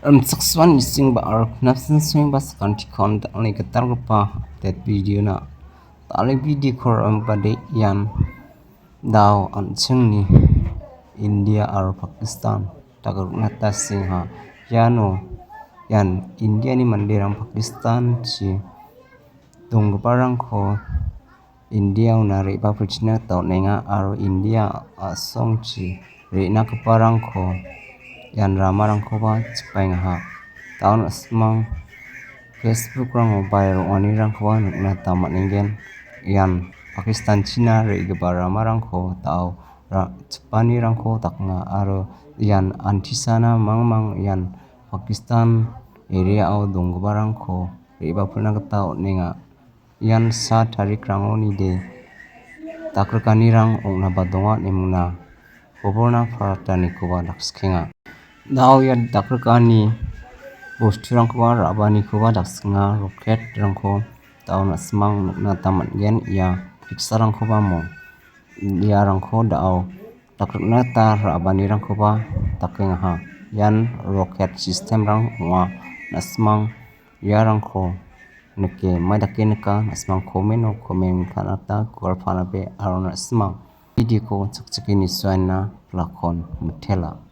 Saksuan ising ba ark nafsin swing ba sakanti kon ali katar pa update video na tali video kor bade yan daw an chungni India ar Pakistan tagar nata singha yano yan India ni mandiram Pakistan chi dung parang ko India unari ba puchina taw nenga aro India asong chi re na parang ko yan ramarang ko ba chpai ha taon asmang Facebook rang viral oni rang ko na tamat ningen yan Pakistan China re ga ramarang ko taw chpani rang ko taknga aro yan antisana mangmang yan Pakistan area au dongbarang ko re ba puna taw nenga yan 7 tarik rangoni de takrkani rang ongna badonga nemuna koborna paratani ko ba dakskenga daw ya dakrkani bosturang ko rabani ko ba dakskenga roket rangko taw asmang na tamat gen ya piksarang ko ba mo ya rangko daw takrna ta rabani rang ko ba takenga ha yan roket system rang wa asmang ya rangko neke madake asmang komen kanata korpana be arona asmang video ko chakchakini swaina lakon mutela